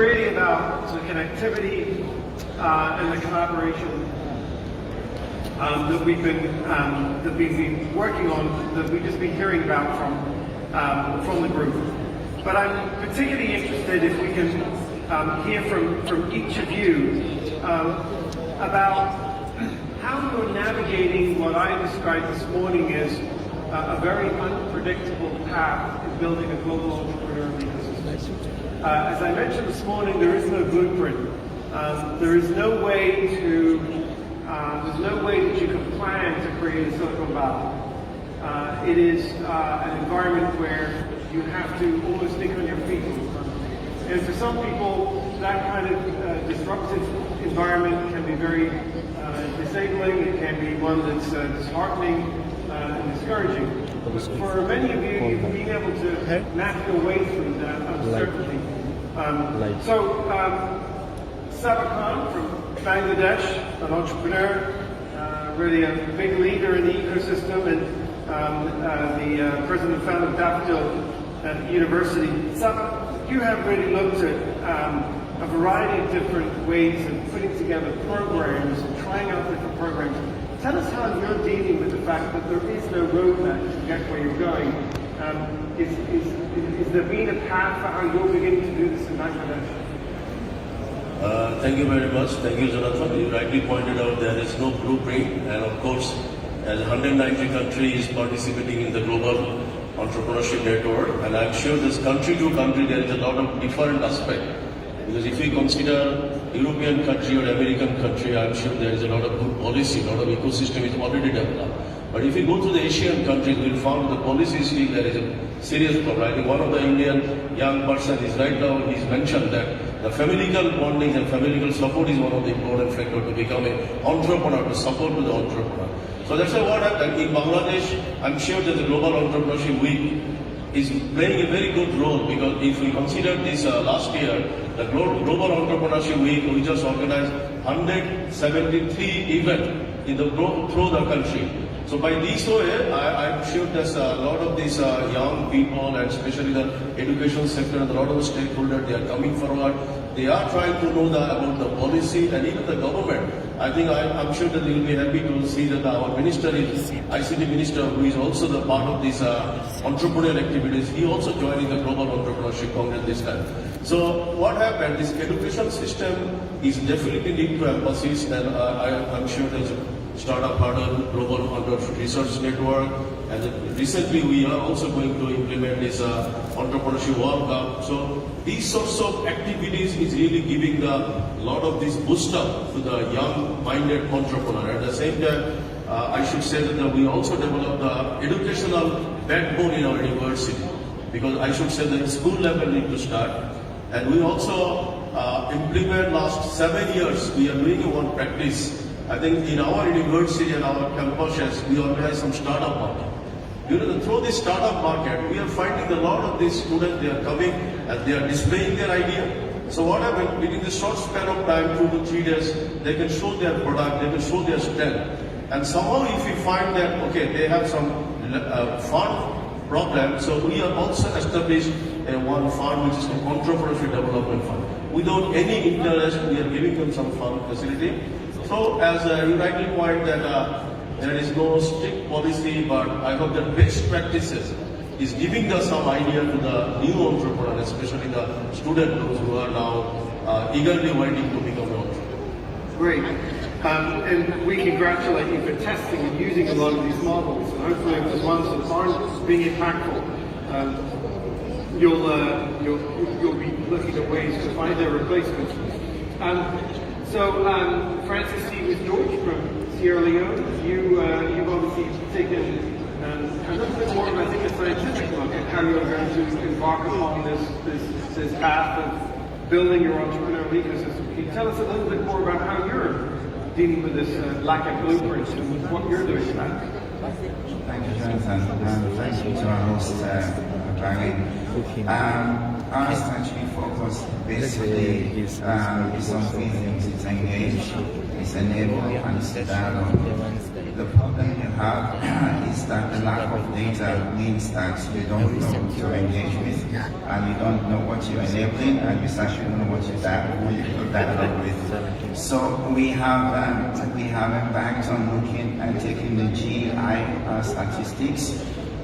really about the connectivity and the collaboration that we've been working on, that we've just been hearing about from the group. But I'm particularly interested if we can hear from each of you about how you're navigating what I described this morning as a very unpredictable path in building a global entrepreneurial ecosystem. As I mentioned this morning, there is no blueprint. There is no way that you can plan to create a Silicon Valley. It is an environment where you have to almost think on your feet. And for some people, that kind of disruptive environment can be very disabling. It can be one that's disheartening and discouraging. But for many of you, you've been able to navigate your way through that uncertainty. Saba Khan from Bangladesh, an entrepreneur, really a big leader in the ecosystem, and the president and founder of Daffodil University. Saba, you have really looked at a variety of different ways of putting together programs and trying out different programs. Tell us how you're dealing with the fact that there is no roadmap to get where you're going. Is there been a path for how you're beginning to do this in Bangladesh? Thank you very much. Thank you, Jonathan. You rightly pointed out there is no blueprint, and of course, as 190 countries participating in the global entrepreneurship network, and I'm sure this country to country there is a lot of different aspects. Because if we consider European country or American country, I'm sure there is a lot of good policy, a lot of ecosystem is already developed. But if we go to the Asian countries, we'll find the policy still there is a serious problem. I think one of the Indian young person is right now, he's mentioned that the familial bonding and familial support is one of the important factors to become an entrepreneur, to support to the entrepreneur. So that's why what happened in Bangladesh, I'm sure that the Global Entrepreneurship Week is playing a very good role, because if we consider this last year, the Global Entrepreneurship Week, we just organized 173 events through the country. So by this way, I'm sure there's a lot of these young people, and especially the education sector and a lot of stakeholders, they are coming forward. They are trying to know about the policy and even the government. I think I'm sure that they will be happy to see that our minister is ICT minister, who is also the part of these entrepreneurial activities. He also joining the Global Entrepreneurship Congress this time. So what happened? This education system is definitely need to emphasis, and I'm sure there's a startup partner, Global Entrepreneurship Research Network, and recently we are also going to implement this Entrepreneurship World Cup. So these sorts of activities is really giving a lot of this boost up to the young-minded entrepreneur. At the same time, I should say that we also developed the educational backbone in our university, because I should say that school level need to start. And we also implement last 7 years, we are doing one practice. I think in our university and our campuses, we organize some startup market. Through this startup market, we are finding a lot of these students, they are coming and they are displaying their idea. So what happened, within the short span of time, 2 to 3 days, they can show their product, they can show their strength. And somehow if we find that, okay, they have some fund problem, so we are also established one fund which is the Entrepreneurship Development Fund. Without any interest, we are giving them some fund facility. So as you rightly point that there is no strict policy, but I hope that best practices is giving us some idea to the new entrepreneurs, especially the student those who are now eagerly waiting to become an entrepreneur. Great. And we congratulate you for testing and using a lot of these models. And hopefully if there's ones that aren't being impactful, you'll be looking at ways to find their replacements. Francis C. with George from Sierra Leone, you've obviously taken a little bit more of, I think, a scientific look at how you're going to embark upon this path of building your entrepreneurial ecosystem. Can you tell us a little bit more about how you're dealing with this lack of blueprints and what you're doing about it? Thank you, Jonathan, and thank you to our host, Bahrain. Ours actually focus basically is on three things. It's engage, it's enable, and it's dialogue. The problem you have is that the lack of data means that you don't know who to engage with, and you don't know what you're enabling, and you actually don't know what you're dialogue with. So we have embarked on looking and taking the GI statistics,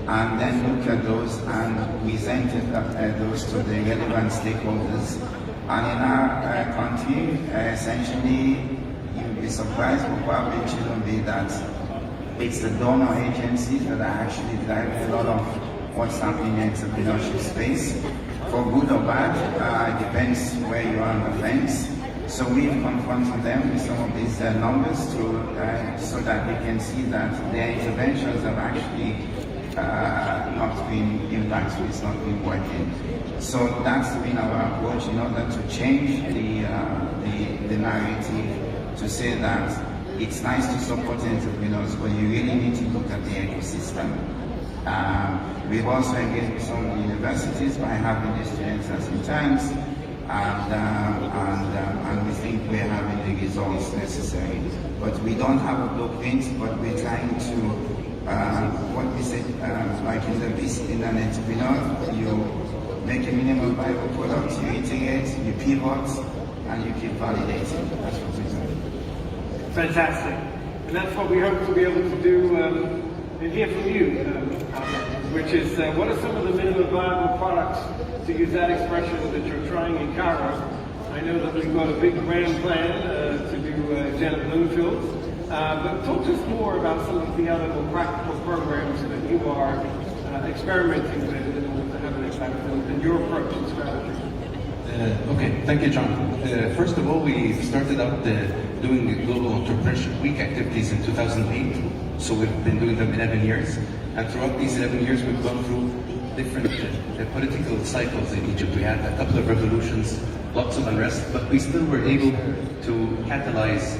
and then look at those and presented those to the relevant stakeholders. And in our country, essentially, you'll be surprised, but probably it shouldn't be that it's the donor agencies that are actually driving a lot of what's happening in the entrepreneurship space. For good or bad, it depends where you are on the fence. So we've confronted them with some of these numbers so that we can see that their interventions have actually not been impactful, it's not been working. So that's been our approach in order to change the narrative to say that it's nice to support entrepreneurs, but you really need to look at the ecosystem. We've also engaged with some universities by having the students as interns, and we think we're having the results necessary. But we don't have a blueprint, but we're trying to, what we said, like in an entrepreneur, you make a minimum viable product, you iterate, you pivot, and you keep validating. That's what we're doing. Fantastic. And that's what we hope to be able to do and hear from you, which is what are some of the minimum viable products, to use that expression, that you're trying in Cairo. I know that we've got a big grand plan to do Janet Bloomfield, but talk to us more about some of the other more practical programs that you are experimenting with in order to have an impact and your approach and strategy. Okay, thank you, John. First of all, we started out doing the Global Entrepreneurship Week activities in 2008. So we've been doing them 11 years. And throughout these 11 years, we've gone through different political cycles in Egypt. We had a couple of revolutions, lots of unrest, but we still were able to catalyze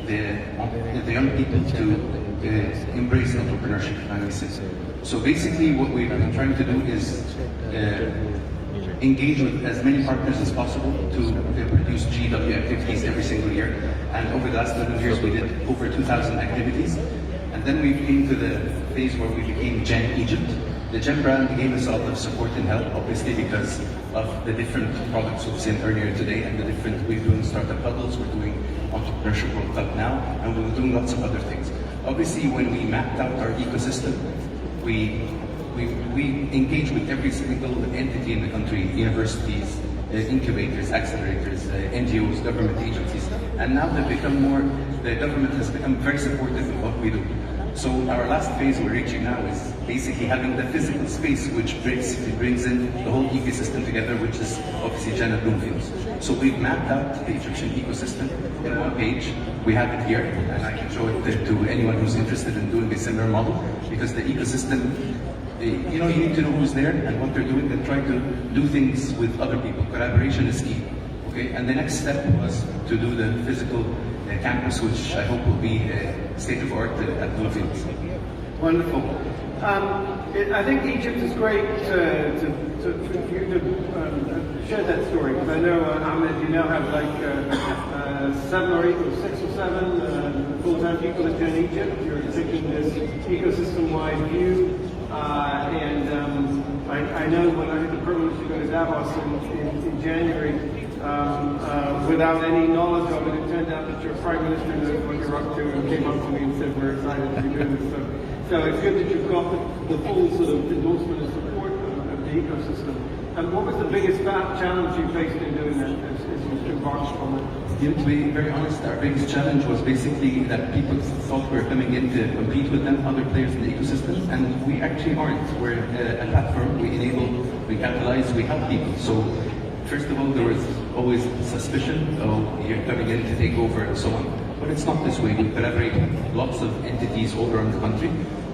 the young people to embrace entrepreneurship, I would say. So basically, what we've been trying to do is engage with as many partners as possible to produce GW activities every single year. And over the last 11 years, we did over 2,000 activities. And then we came to the phase where we became Gen Egypt. The Gen brand gave us a lot of support and help, obviously, because of the different products we've seen earlier today and we're doing startup huddles, we're doing Entrepreneurship World Cup now, and we're doing lots of other things. Obviously, when we mapped out our ecosystem, we engage with every single entity in the country, universities, incubators, accelerators, NGOs, government agencies, and now the government has become very supportive of what we do. So our last phase we're reaching now is basically having the physical space, which brings in the whole ecosystem together, which is obviously Janet Bloomfields. So we've mapped out the Egyptian ecosystem in one page. We have it here, and I can show it to anyone who's interested in doing a similar model, because the ecosystem, you need to know who's there and what they're doing, and try to do things with other people. Collaboration is key. Okay, and the next step was to do the physical campus, which I hope will be state of art at Bloomfields. Wonderful. I think Egypt is great for you to share that story, because I know, Ahmed, you now have like 7 or 8 or 6 or 7 full-time people that in Egypt. You're taking this ecosystem-wide view, and I know when I had the privilege to go to Davos in January, without any knowledge of it, it turned out that your Prime Minister knows what you're up to and came up to me and said, we're excited to be doing this. So it's good that you've got the full sort of endorsement and support of the ecosystem. And what was the biggest challenge you faced in doing that as you embarked on it? To be very honest, our biggest challenge was basically that people thought we were coming in to compete with them, other players in the ecosystem, and we actually aren't. We're a platform, we enable, we catalyze, we help people. So first of all, there was always suspicion, you're coming in to take over and so on. But it's not this way. We collaborate with lots of entities all around the country.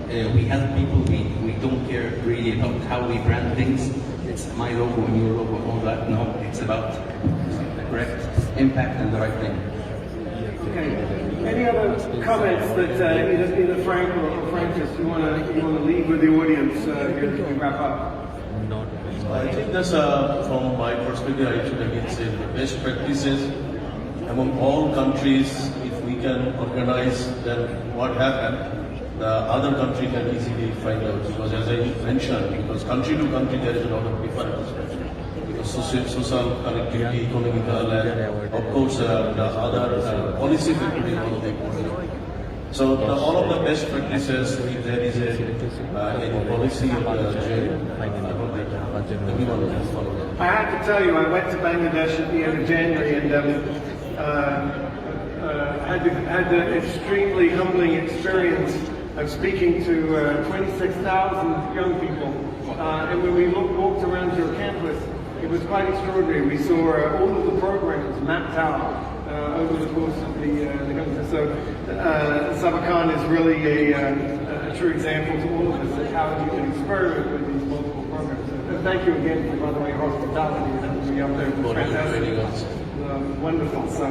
We help people, we don't care really about how we brand things. It's my logo and your logo and all that. No, it's about the correct impact and the right thing. Okay. Any other comments that either Frank or Francis you want to leave with the audience here as we wrap up? I think that's from my perspective, I should again say the best practices among all countries. If we can organize, then what happened? the other country can easily find out, because as I mentioned, because country to country there is a lot of difference. Because social connectivity, economical, and of course the other policy factor is one of the important. So all of the best practices, if there is a policy of the jail, everyone will follow that. I have to tell you, I went to Bangladesh at the end of January and had the extremely humbling experience of speaking to 26,000 young people. And when we walked around your campus, it was quite extraordinary. We saw all of the programs mapped out over the course of the country. So Sabakan is really a true example to all of us of how you can experiment with these multiple programs. And thank you again for, by the way, your hospitality and having me up there. It was fantastic. Wonderful. So